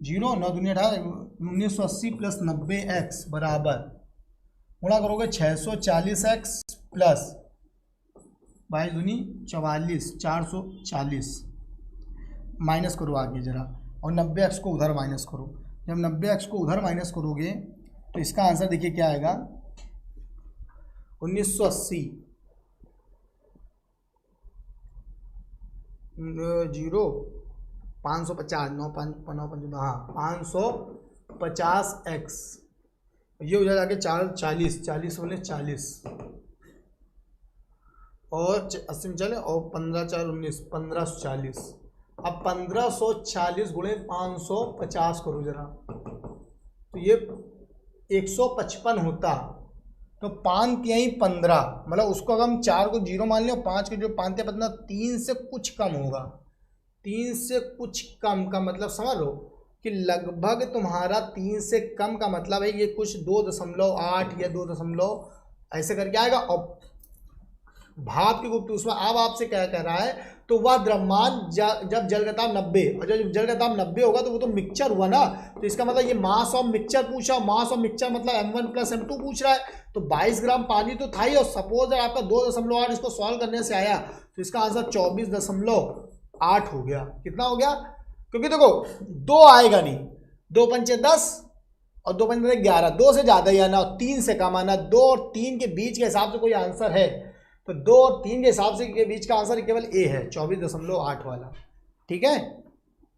0 9 दूनी 18, 1980 प्लस 90x बराबर, गुणा करोगे 640x प्लस 22 दूनी 44, 440, माइनस करो आगे जरा, और 90x को उधर माइनस करो। जब 90x को उधर माइनस करोगे तो इसका आंसर देखिए क्या आएगा, 1980 0 550 9 5 हाँ 550x, ये हो जाएगा आगे 40 40 बोले 40 और 80 में चले, और 15 4 19 1540। अब 1540 गुणे 550 करो जरा, तो ये 155 होता। तो 5 यहीं 15, मतलब उसको अगर हम 4 को 0 मान लें और 5 के जो 5 15, 3 से कुछ कम होगा। 3 से कुछ कम का मतलब समझ लो कि लगभग तुम्हारा 3 से कम का मतलब है ये कुछ 2.8 या 2 ऐसे करके आएगा। और भाप की गुप्त ऊष्मा अब आपसे क्या कह रहा है, तो वह द्रव्यमान जब जल का ताप 90, और जब जल का ताप 90 होगा तो वो तो मिक्सचर हुआ ना, तो इसका मतलब ये मास ऑफ मिक्सचर पूछा, मास ऑफ मिक्सचर मतलब m1 प्लस m2 पूछ रहा है। तो 22 ग्राम पानी तो था ही, और सपोज आपका 2.8 इसको सॉल्व करने से आया, तो इसका आंसर 24.8 हो गया। कितना हो गया, क्योंकि देखो 2 आएगा नहीं, 2 पंचे 10 और 2 पंचे 11, 2 से ज़्यादा ही आना और 3 से कम आना। 2 और 3 के बीच के हिसाब से कोई आंसर है तो 2 और 3 के हिसाब से के बीच का आंसर केवल ए है, 24.8 वाला, ठीक है।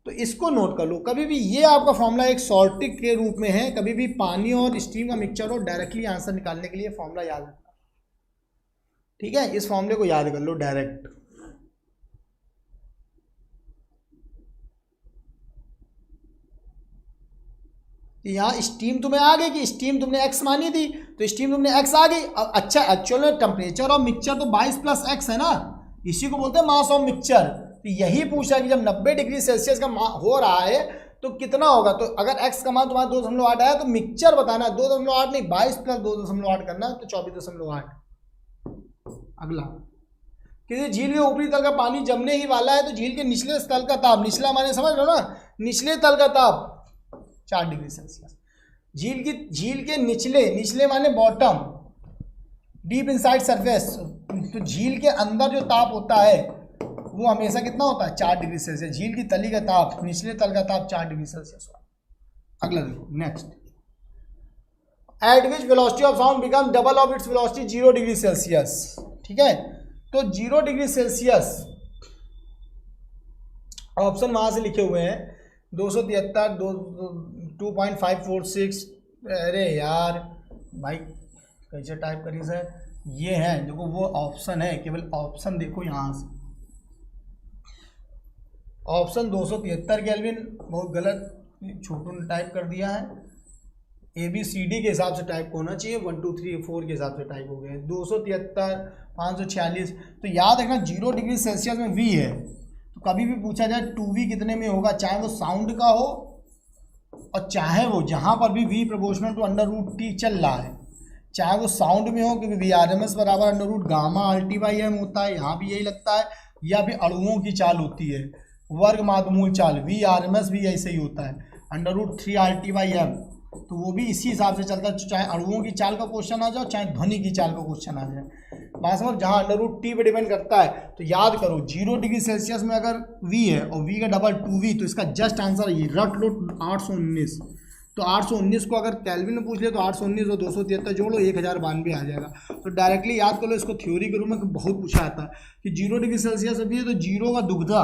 तो इसको नोट कर लो, कभी भी ये आपका फॉर्मूला एक सॉल्टिक के रूप में है, कभी भी पानी और स्टीम का मिक्सचर हो, डायरेक्टली आंसर निकालने के लिए फॉर्मूला याद रखना, ठीक है। इस फॉर्मूले को याद कर लो डायरेक्ट। यहाँ स्टीम तुम्हें आ गई कि स्टीम तुमने x मानी थी, तो स्टीम तुमने x आ गई। अब अच्छा एक्चुअल में टेम्परेचर ऑफ मिक्सचर तो 22 प्लस x है ना, इसी को बोलते हैं मास ऑफ मिक्सचर। तो यही पूछा कि जब 90 डिग्री सेल्सियस का हो रहा है तो कितना होगा। तो अगर x का मान तुम्हारा 2.8 आया तो मिक्सचर बताना, 2.8 नहीं 22 प्लस 2.8 करना, तो 24.8। अगला, किसी झील के ऊपरी तल का पानी जमने ही वाला है तो झील के निचले तल का ताप, निचला माने समझ लो ना, निचले तल का ताप 4 डिग्री सेल्सियस। झील के निचले माने बॉटम, डीप इनसाइड सरफेस। तो झील के अंदर जो ताप होता है वो हमेशा कितना होता है, 4 डिग्री सेल्सियस। झील की तली का ताप, निचले तल का ताप 4 डिग्री सेल्सियस हुआ। अगला देखो next, eight which velocity of sound become double of its velocity 0 degree Celsius, ठीक है। तो 0 डिग्री सेल्सियस ऑप्शन वहां से लिखे हुए हैं 273 2.546। अरे यार भाई कैसे टाइप करी सर, ये है देखो वो ऑप्शन है, केवल ऑप्शन देखो यहाँ से, ऑप्शन 273 केल्विन, बहुत गलत छोटू ने टाइप कर दिया है। ABCD के हिसाब से टाइप होना चाहिए, 1 2 3 4 के हिसाब से टाइप हो गए 273 546। तो याद रखना 0 डिग्री सेल्सियस में V है, तो कभी भी पूछा जाए 2V कितने में होगा, चाहे वो साउंड का हो और चाहे वो जहाँ पर भी V प्रोपोर्शनल टू √T चल रहा है, चाहे वो साउंड में हो, क्योंकि VRMS बराबर √γ/RT/m होता है, यहाँ भी यही लगता है, या फिर अणुओं की चाल होती है, वर्ग माध्यमूल चाल, VRMS भी ऐसे ही होता है √3RT/m, तो वो भी इसी हिसाब से चलता है, चाहे अणुओं की चाल का क्वेश्चन आ जाए, चाहे ध्वनि की चाल का क्वेश्चन आ जाए, बात समझ, जहाँ √T पे डिपेंड करता है। तो याद करो 0 डिग्री सेल्सियस में अगर V है और V का डबल 2V, तो इसका जस्ट आंसर ये रट लो 819। तो 819 को अगर केल्विन में पूछ ले तो 819 और 273 जोड़ लो 1092 आ जाएगा। तो डायरेक्टली याद कर लो इसको, थ्योरी के रूप में बहुत पूछा आता है कि 0 डिग्री सेल्सियस अभी है तो 0 का दुग्धा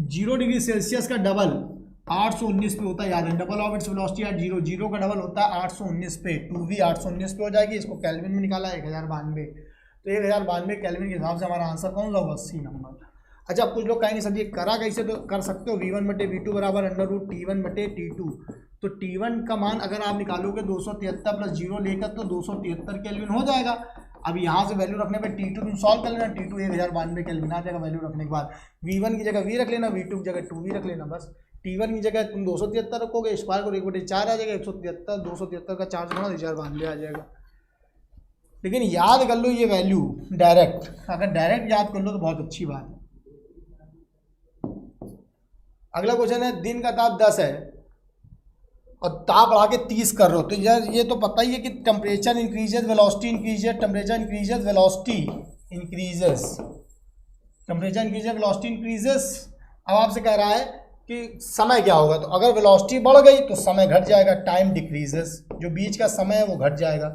0 डिग्री सेल्सियस का डबल 819 पे होता है, याद है, double of its velocity at 0, 0 का डबल होता है 819 पे, 2V 819 पे हो जाएगी। इसको केल्विन में निकाला 1092, तो 1092 केल्विन के हिसाब से हमारा आंसर कौन सा होगा, C नंबर। अच्छा, अब कुछ लोग कहेंगे सर ये करा कैसे, तो कर सकते हो V1/V2 बराबर √T1/T2। तो T1 का मान अगर आप निकालोगे 273 प्लस 0 लेकर तो 273 केल्विन हो जाएगा। अब यहाँ से वैल्यू रखने पे T2 तुम सॉल्व कर लेना, T2 1092 केल्विन आ जाएगा वैल्यू रखने के बाद। V1 की जगह V रख लेना, V2 की जगह 2V रख लेना बस। T1 की जगह तुम 273 रखोगे, स्क्वायर करो 1/4 आ जाएगा, 173 273 का 4 गुणा 1092 आ जाएगा। लेकिन याद कर लो ये वैल्यू डायरेक्ट, अगर डायरेक्ट याद कर लो तो बहुत अच्छी बात है। अगला क्वेश्चन है, दिन का ताप 10 है और ताप बढ़ा के 30 कर रहे हो, तो यार ये तो पता ही है कि temperature increases velocity increases, temperature increases velocity increases, temperature increases velocity increases. अब आपसे कह रहा है कि समय क्या होगा, तो अगर वेलोसिटी बढ़ गई तो समय घट जाएगा, टाइम डिक्रीजेस, जो बीच का समय है वो घट जाएगा।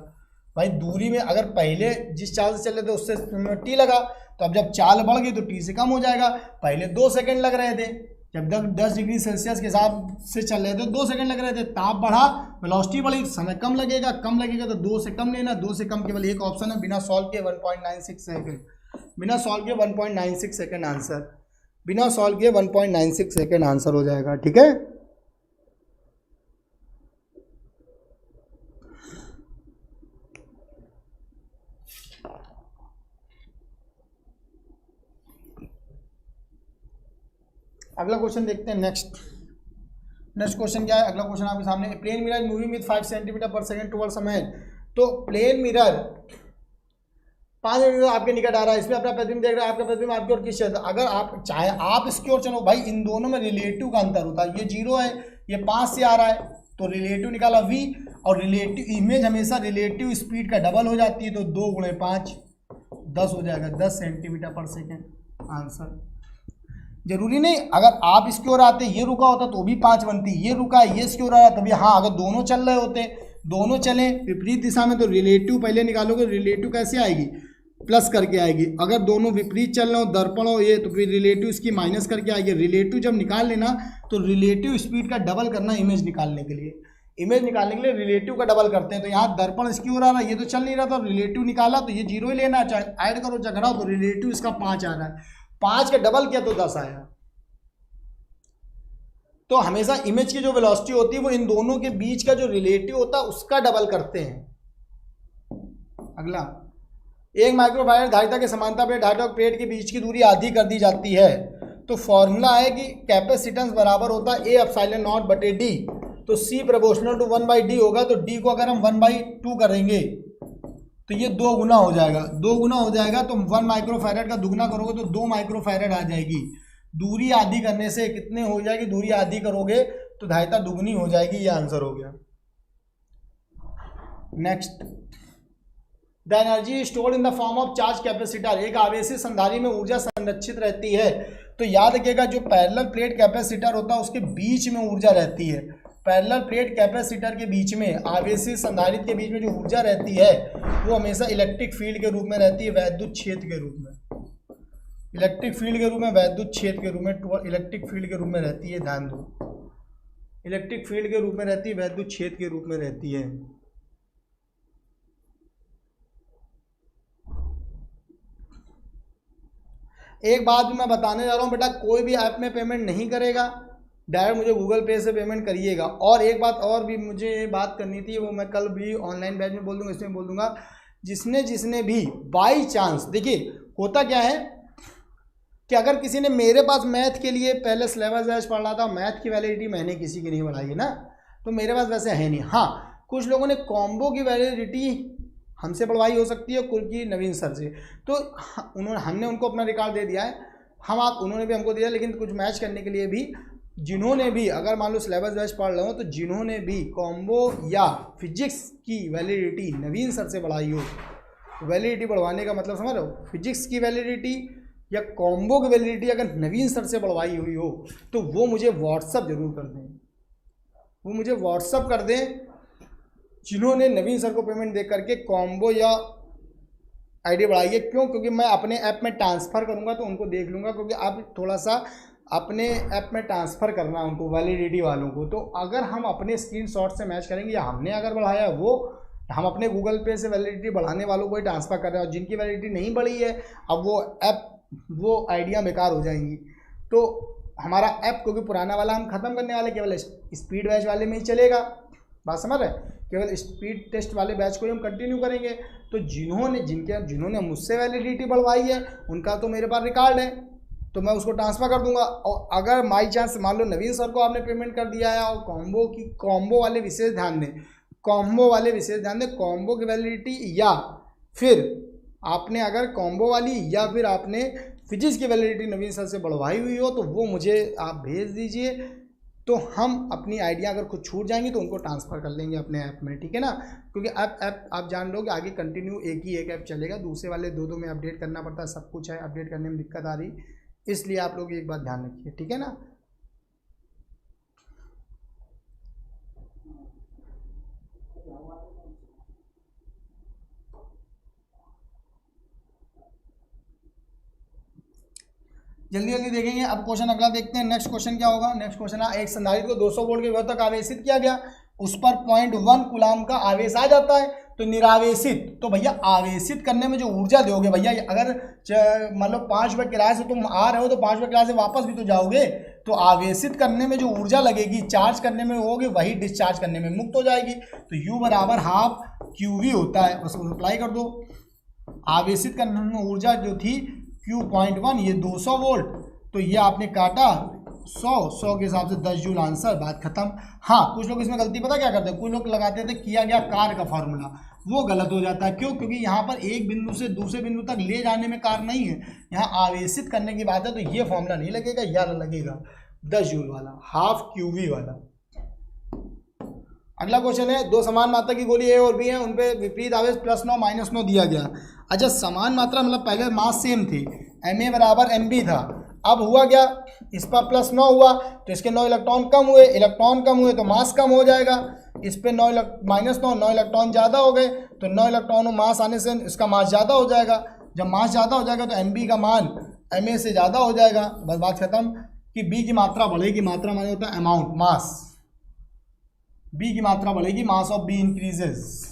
भाई दूरी में अगर पहले जिस चाल से चल रहे थे उससे T लगा, तो अब जब चाल बढ़ गई तो T से कम हो जाएगा। पहले 2 सेकंड लग रहे थे, जब तक 10 डिग्री सेल्सियस के हिसाब से चल रहे थे 2 सेकंड लग रहे थे, ताप बढ़ा वेलोसिटी बढ़ी, समय कम लगेगा तो 2 से कम लेना, 2 से कम केवल एक ऑप्शन है, बिना सॉल्व किए 1.96 सेकंड, बिना सॉल्व किए 1.96 सेकंड आंसर, बिना सॉल्व किए 1.96 सेकंड आंसर हो जाएगा। ठीक है, अगला क्वेश्चन देखते हैं। नेक्स्ट क्वेश्चन क्या है, अगला क्वेश्चन आपके सामने, plane mirror moving with 5 centimetre per second towards a man. तो प्लेन मिरर 5 सेंटीमीटर आपके निकट आ रहा है, इसमें अपना प्रतिबिंब देख रहा है, आपका प्रतिबिंब आपकी ओर किस क्षेत्र, अगर आप चाहे आप इसकी ओर चलो, भाई इन दोनों में रिलेटिव का अंतर होता है, ये 0 है, ये 5 से आ रहा है, तो रिलेटिव निकाला V, और रिलेटिव इमेज हमेशा रिलेटिव स्पीड का डबल हो जाती है, तो 2 × 5 10 हो जाएगा, 10 सेंटीमीटर पर सेकेंड आंसर। जरूरी नहीं अगर आप इसकी ओर आते ये रुका होता तो भी 5 बनती, ये रुका ये इसकी ओर आ रहा तभी, हाँ अगर दोनों चल रहे होते, दोनों चले विपरीत दिशा में, तो रिलेटिव पहले निकालोगे, रिलेटिव कैसे आएगी, प्लस करके आएगी। अगर दोनों विपरीत चल रहे हो, दर्पण हो ये, तो फिर रिलेटिव इसकी माइनस करके आएगी। रिलेटिव जब निकाल लेना तो रिलेटिव स्पीड का डबल करना इमेज निकालने के लिए, इमेज निकालने के लिए रिलेटिव का डबल करते हैं। तो यहाँ दर्पण इसकी ओर आ रहा है, ये तो चल नहीं रहा था, रिलेटिव निकाला तो ये 0 ही लेना, चाहे ऐड करो झगड़ा, तो रिलेटिव इसका 5 आ रहा है, 5 का डबल किया तो 10 आया। तो हमेशा इमेज की जो वेलोसिटी होती है वो इन दोनों के बीच का जो रिलेटिव होता है उसका डबल करते हैं। अगला, एक माइक्रोफारेड धारिता के समांतर प्लेट धारिता प्लेट के बीच की दूरी आधी कर दी जाती है। तो फॉर्मूला है कि कैपेसिटेंस बराबर होता है A/0/d, तो C प्रोपोर्शनल टू 1/d होगा, तो d को अगर हम 1/2 करेंगे तो ये 2 गुना हो जाएगा, 2 गुना हो जाएगा, तो 1 माइक्रोफैरेड का दुगना करोगे तो 2 माइक्रोफैरेड आ जाएगी। दूरी आधी करने से कितने हो जाएगी, दूरी आधी करोगे तो धारिता दुगनी हो जाएगी, ये आंसर हो गया। Next, the energy stored in the form of charge capacitor, एक आवेशी संधारित्र में ऊर्जा संरक्षित रहती है। तो याद रखिएगा जो पैरेलल प्लेट कैपेसिटर होता है उसके बीच में ऊर्जा रहती है, पैरेलल प्लेट कैपेसिटर के बीच में, आवेशी संधारित्र के बीच में जो ऊर्जा रहती है वो हमेशा इलेक्ट्रिक फील्ड के रूप में रहती है, वैद्युत क्षेत्र के रूप में, इलेक्ट्रिक फील्ड के रूप में, वैद्युत क्षेत्र के रूप में, इलेक्ट्रिक फील्ड के रूप में रहती है, ध्यान दो, इलेक्ट्रिक फील्ड के रूप में रहती है, वैद्युत क्षेत्र के रूप में रहती है। एक बात मैं बताने जा रहा हूँ बेटा, कोई भी ऐप में पेमेंट नहीं करेगा डायरेक्ट मुझे गूगल पे से पेमेंट करिएगा। और एक बात और भी मुझे बात करनी थी, वो मैं कल भी ऑनलाइन बैच में बोल दूँगा, इसमें बोल दूँगा, जिसने भी बाई चांस, देखिए होता क्या है कि अगर किसी ने मेरे पास मैथ के लिए पहले सिलेबस बैच पढ़ रहा था, मैथ की वैलिडिटी मैंने किसी की नहीं बढ़ाई है ना, तो मेरे पास वैसे है नहीं। हाँ, कुछ लोगों ने कॉम्बो की वैलिडिटी हमसे बढ़वाई हो सकती है, कुल की नवीन सर से, तो हमने उनको अपना रिकॉर्ड दे दिया है, उन्होंने भी हमको दिया। लेकिन कुछ मैच करने के लिए भी जिन्होंने भी, अगर मान लो सिलेबस बैच पढ़ रहे हो, तो जिन्होंने भी कॉम्बो या फिजिक्स की वैलिडिटी नवीन सर से बढ़ाई हो, वैलिडिटी बढ़वाने का मतलब समझ रहे हो, फिजिक्स की वैलिडिटी या कॉम्बो की वैलिडिटी अगर नवीन सर से बढ़वाई हुई हो तो वो मुझे व्हाट्सअप जरूर कर दें, वो मुझे व्हाट्सअप कर दें जिन्होंने नवीन सर को पेमेंट दे करके कॉम्बो या आईडी बढ़ाई है। क्यों? क्योंकि मैं अपने ऐप में ट्रांसफ़र करूँगा तो उनको देख लूँगा, क्योंकि आप थोड़ा सा अपने ऐप में ट्रांसफ़र करना उनको, वैलिडिटी वालों को। तो अगर हम अपने स्क्रीनशॉट से मैच करेंगे या हमने अगर बढ़ाया, वो हम अपने गूगल पे से वैलिडिटी बढ़ाने वालों को ही ट्रांसफ़र कर रहे हैं, और जिनकी वैलिडिटी नहीं बढ़ी है अब वो ऐप, वो आइडिया बेकार हो जाएंगी। तो हमारा ऐप, क्योंकि पुराना वाला हम ख़त्म करने वाले, केवल स्पीड बैच वाले में ही चलेगा, बात समझ रहे, केवल स्पीड टेस्ट वाले बैच को ही हम कंटिन्यू करेंगे। तो जिन्होंने मुझसे वैलिडिटी बढ़वाई है उनका तो मेरे पास रिकॉर्ड है, तो मैं उसको ट्रांसफ़र कर दूंगा। और अगर बाई चांस मान लो नवीन सर को आपने पेमेंट कर दिया है, और कॉम्बो वाले विशेष ध्यान दें, कॉम्बो की वैलिडिटी, या फिर आपने अगर कॉम्बो वाली या फिर आपने फिजिक्स की वैलिडिटी नवीन सर से बढ़वाई हुई हो, तो वो मुझे आप भेज दीजिए, तो हम अपनी आइडिया अगर कुछ छूट जाएंगी तो उनको ट्रांसफ़र कर लेंगे अपने ऐप में, ठीक है ना। क्योंकि ऐप आप जान लो कि आगे कंटिन्यू एक ऐप चलेगा, दूसरे वाले दो में अपडेट करना पड़ता है, सब कुछ है, अपडेट करने में दिक्कत आ रही, इसलिए आप लोग एक बात ध्यान रखिए, ठीक है ना। जल्दी जल्दी देखेंगे। अब क्वेश्चन अगला देखते हैं। नेक्स्ट क्वेश्चन क्या होगा? नेक्स्ट क्वेश्चन है, एक संधारित्र को 200 वोल्ट के विभव तक आवेशित किया गया, उस पर 0.1 कूलाम का आवेश आ जाता है, तो निरावेशित, तो भैया आवेशित करने में जो ऊर्जा दोगे भैया, अगर मान लो 5 रुपये किराए से तुम आ रहे हो तो 5 रुपये किराए से वापस भी तो जाओगे, तो आवेशित करने में जो ऊर्जा लगेगी, चार्ज करने में होगी, वही डिस्चार्ज करने में मुक्त हो जाएगी। तो U बराबर हाफ QV होता है, उसको अप्लाई कर दो। आवेशित करने में ऊर्जा जो थी Q.1, ये 200 वोल्ट, तो ये आपने काटा 100 के हिसाब से 10 जूल, आंसर, बात खत्म। हाँ, कुछ लोग इसमें गलती पता क्या करते हैं, कुछ लोग लगाते थे किया गया कार्य का फॉर्मूला, वो गलत हो जाता है। क्यों? क्योंकि यहाँ पर एक बिंदु से दूसरे बिंदु तक ले जाने में कार्य नहीं है, यहाँ आवेशित करने की बात है, तो ये फॉर्मूला नहीं लगेगा, यह लगेगा 10 जूल वाला, हाफ QV वाला। अगला क्वेश्चन है, दो समान मात्रा की गोली A और B है, उन पे विपरीत आवेश +9 -9 दिया गया। अच्छा, समान मात्रा मतलब पहले मास सेम थी, Ma बराबर Mb था, अब हुआ क्या, इस पर +9 हुआ तो इसके 9 इलेक्ट्रॉन कम हुए, तो मास कम हो जाएगा। इस पे -9 इलेक्ट्रॉन ज़्यादा हो गए, तो 9 इलेक्ट्रॉन मास आने से इसका मास ज़्यादा हो जाएगा। जब मास ज़्यादा हो जाएगा तो Mb का मान Ma से ज़्यादा हो जाएगा, बस बात खत्म। कि B की मात्रा बढ़ेगी, मात्रा माने होता है अमाउंट, मास, B की मात्रा बढ़ेगी, mass of B increases.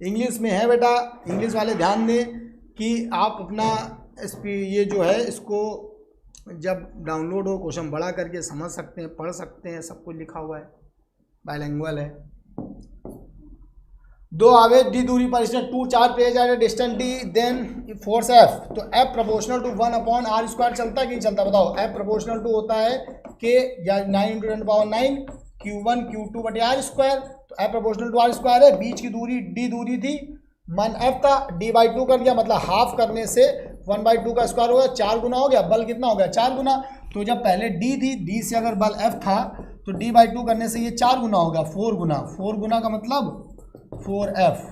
English में है बेटा, इंग्लिश वाले ध्यान दें कि आप अपना ये जो है इसको जब डाउनलोड हो, क्वेश्चन बड़ा करके समझ सकते हैं, पढ़ सकते हैं, सब कुछ लिखा हुआ है, बाइलिंगुअल है। दो आवेश D दूरी पर स्थित 2 charge plate at distance D, then force F, तो F प्रोपोर्शनल टू 1/r² चलता है कि नहीं चलता, बताओ। F प्रोपोर्शनल टू होता है K या 9 × 10⁹ Q1 Q2/r², तो F प्रोपोर्शनल टू r² है। बीच की दूरी D दूरी थी, मान F था, D/2 कर दिया, मतलब हाफ करने से 1/2 का स्क्वायर होगा, 4 गुना हो गया, बल कितना हो गया, 4 गुना। तो जब पहले D थी, D से अगर बल F था तो D/2 करने से ये 4 गुना होगा, 4 गुना, 4 गुना का मतलब 4F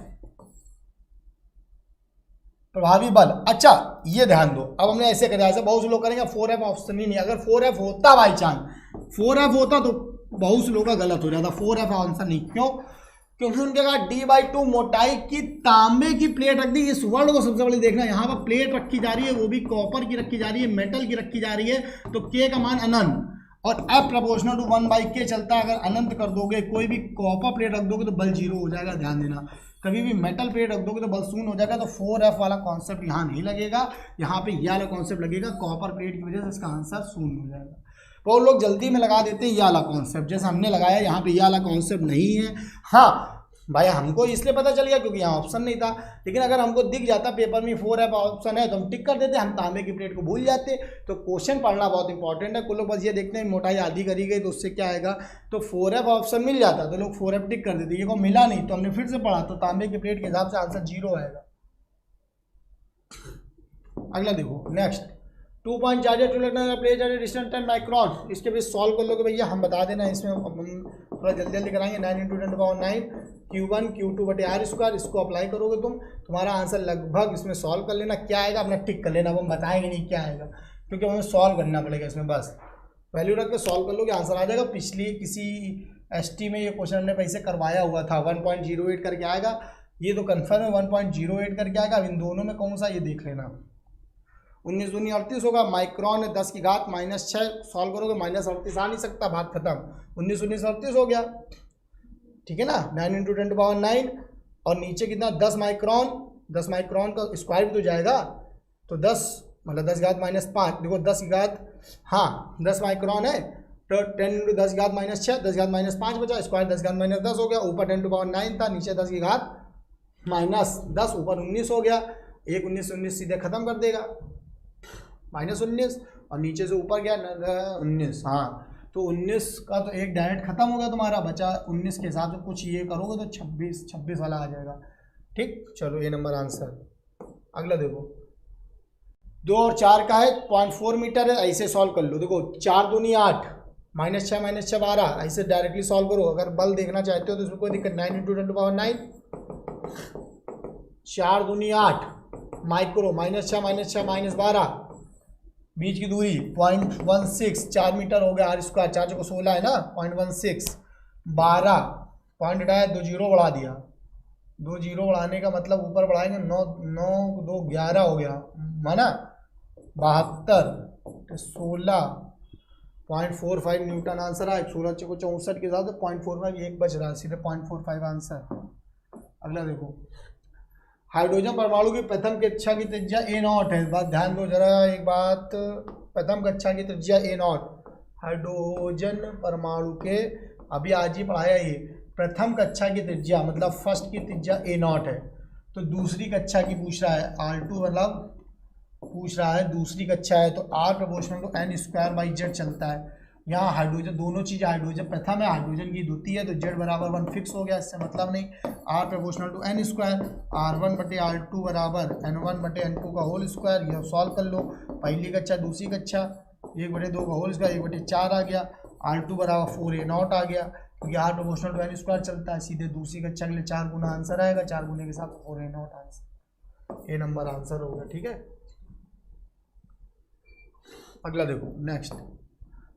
प्रभावी बल। अच्छा, ये ध्यान दो, अब हमने ऐसे करा, ऐसे बहुत से लोग करेंगे 4F ऑप्शन ही नहीं, अगर 4F होता बाई चांस 4F होता तो बहुत से लोगों का गलत हो जाता, 4F आंसर नहीं। क्यों? क्योंकि उनके कहा D/2 मोटाई की तांबे की प्लेट रख दी। इस वर्ड को सबसे पहले देखना, यहाँ पर प्लेट रखी जा रही है, वो भी कॉपर की रखी जा रही है, मेटल की रखी जा रही है, तो K का मान अनंत, और F प्रोपोर्शनल टू 1/K चलता है। अगर अनंत कर दोगे, कोई भी कॉपर प्लेट रख दोगे तो बल 0 हो जाएगा, ध्यान देना। कभी भी मेटल प्लेट रख दोगे तो बल 0 हो जाएगा, तो 4F वाला कॉन्सेप्ट यहाँ नहीं लगेगा, यहाँ पे यह वाला कॉन्सेप्ट लगेगा, कॉपर प्लेट की वजह से इसका आंसर 0 हो जाएगा। वो लोग जल्दी में लगा देते हैं ये वाला कॉन्सेप्ट, जैसे हमने लगाया यहाँ पे ये वाला कॉन्सेप्ट नहीं है। हाँ भाई हमको इसलिए पता चल गया क्योंकि यहाँ ऑप्शन नहीं था, लेकिन अगर हमको दिख जाता पेपर में 4F ऑप्शन है तो हम टिक कर देते, हम तांबे की प्लेट को भूल जाते। तो क्वेश्चन पढ़ना बहुत इंपॉर्टेंट है। कुछ लोग बस ये देखते हैं मोटाई आधी करी गई तो उससे क्या आएगा, तो 4F ऑप्शन मिल जाता तो लोग 4F टिक कर देते, ये को मिला नहीं तो हमने फिर से पढ़ा तो तांबे की प्लेट के हिसाब से आंसर 0 आएगा। अगला देखो next 2 point charger to later place at distance 10 micron, इसके भी सॉल्व कर लोगे भैया, हम बता देना इसमें हम थोड़ा जल्दी जल्दी कराएंगे। 9 × 10⁻⁹ Q1 Q2/r², इसको अप्लाई करोगे तुम्हारा आंसर लगभग इसमें सॉल्व कर लेना, क्या आएगा अपना टिक कर लेना, अब हम बताएंगे नहीं क्या आएगा क्योंकि हमें सॉल्व करना पड़ेगा इसमें, बस वैल्यू रख के सॉल्व कर लोगे आंसर आ जाएगा। पिछली किसी ST में ये क्वेश्चन हमने पैसे करवाया हुआ था, 1.08 करके आएगा, ये तो कन्फर्म है 1.08 करके आएगा। अब इन दोनों में कौन सा ये देख लेना, 19 दूनी 38 होगा, माइक्रॉन है 10 की घात -6, सॉल्व करोगे -38 आ नहीं सकता, बात खत्म, 19 19 38 हो गया, ठीक है ना। 9 × 10⁻⁹ और नीचे कितना 10 माइक्रॉन, 10 माइक्रॉन का स्क्वायर भी तो जाएगा, तो 10 मतलब 10 घात -5, देखो 10 की घात, हाँ 10 माइक्रॉन है तो 10 × 10 घात -6, 10 घात -5 बचा, स्क्वायर 10 घात -10 हो गया, ऊपर 10⁻⁹ था, नीचे 10 की घात -10, ऊपर 19 हो गया, 1 19 19 सीधे खत्म कर देगा, -19 और नीचे से ऊपर गया 19, हाँ तो 19 का तो एक डायरेक्ट खत्म हो गया तुम्हारा, बचा 19 के हिसाब से कुछ ये करोगे तो 26 वाला आ जाएगा, ठीक। चलो ये नंबर आंसर। अगला देखो 2 और 4 का है 0.4 मीटर है, ऐसे सॉल्व कर लो। देखो 4 दूनी 8, -6 -6 12, ऐसे डायरेक्टली सॉल्व करो। अगर बल देखना चाहते हो तो इसमें कोई दिक्कत, 9 × 10⁻⁹, 4 दूनी 8 माइक्रो, -6 -6 -12, बीच की दूरी 0.16, 4 मीटर हो गया, r², 4 को 16 है ना, 0.16, 12 पॉइंट हटाया, 2 0 बढ़ा दिया, 2 0 बढ़ाने का मतलब ऊपर बढ़ाएंगे 9 9 2 11 हो गया, माना 72, 16.45 न्यूटन आंसर आया। 16 को 64 के साथ 0.45 एक बच रहा है, सीधे 0.45 आंसर। अगला देखो हाइड्रोजन परमाणु की प्रथम कक्षा की त्रिज्या A0 है, बात ध्यान दो जरा एक बात, प्रथम कक्षा की त्रिज्या A0, हाइड्रोजन परमाणु के अभी आज ही पढ़ाया ये, प्रथम कक्षा की त्रिज्या मतलब फर्स्ट की त्रिज्या A0 है, तो दूसरी कक्षा की पूछ रहा है, R2 मतलब पूछ रहा है दूसरी कक्षा है, तो R = n² z चलता है। यहाँ हाइड्रोजन दोनों चीज़, हाइड्रोजन प्रथम है, हाइड्रोजन की द्वितीय है, तो z = 1 फिक्स हो गया, इससे मतलब नहीं। R = n², R1/R2 = n1/n2 का होल स्क्वायर, यह सॉल्व कर लो। पहली कक्षा दूसरी कक्षा 1/2 का होल स्क्वायर 1/4 आ गया, R2 = 4A0 आ गया, क्योंकि R = n² चलता है, सीधे दूसरी कक्षा के लिए 4 गुना आंसर आएगा, 4 गुने के साथ 4A0 आंसर, ये नंबर आंसर होगा, ठीक है। अगला देखो नेक्स्ट,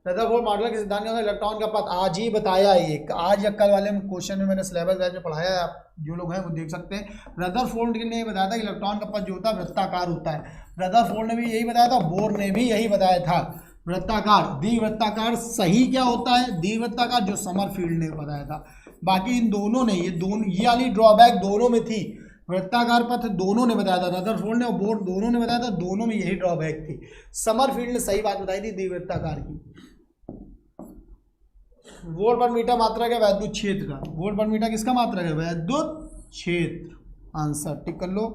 रदरफोर्ड मॉडल के सिद्धांत में इलेक्ट्रॉन का पथ आज ही बताया है, आज या कल वाले क्वेश्चन में मैंने सिलेबस में पढ़ाया है, आप जो लोग हैं वो देख सकते हैं। रदरफोर्ड ने बताया था कि इलेक्ट्रॉन का पथ जो होता है वृत्ताकार होता है, रदरफोर्ड ने भी यही बताया था, बोर ने भी यही बताया था, वृत्ताकार। द्विवृत्ताकार सही क्या होता है, द्विवृत्ताकार जो समरफील्ड ने बताया था। बाकी इन दोनों ने ये वाली ड्रॉबैक दोनों में थी, वृत्ताकार पथ दोनों ने बताया था, रदरफोर्ड ने और बोर दोनों ने बताया था, दोनों में यही ड्रॉबैक थी। समरफील्ड ने सही बात बताई थी द्विवृत्ताकार की। वोल्ट/मीटर मात्रा का वैद्युत क्षेत्र का, वोल्ट/मीटर किसका मात्रा का, वैद्युत क्षेत्र, आंसर टिक कर लो,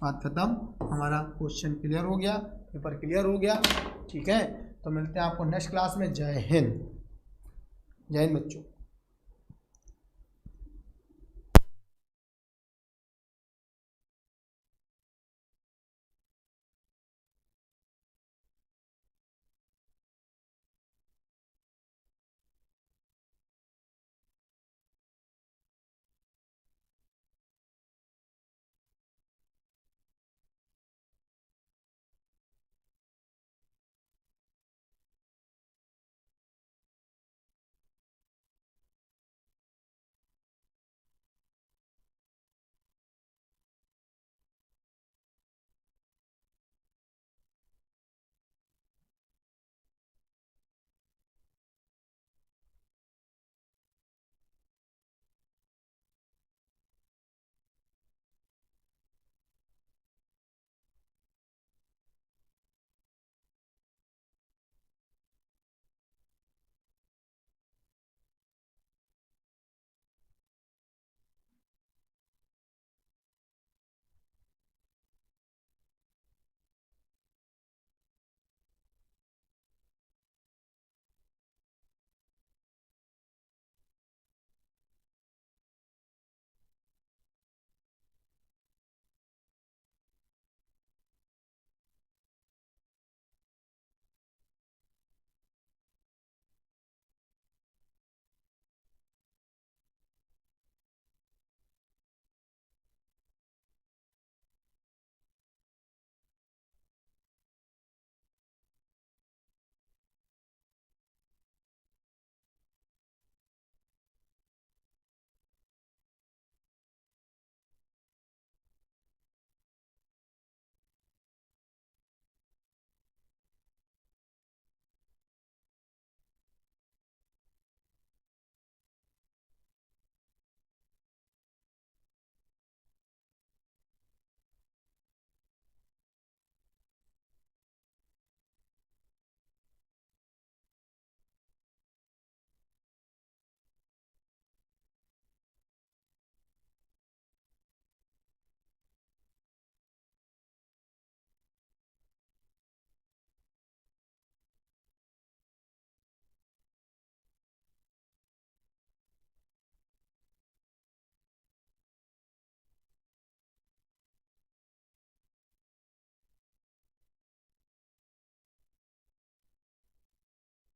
बात खत्म, हमारा क्वेश्चन क्लियर हो गया, पेपर क्लियर हो गया, ठीक है। तो मिलते हैं आपको नेक्स्ट क्लास में। जय हिंद, जय हिंद बच्चों।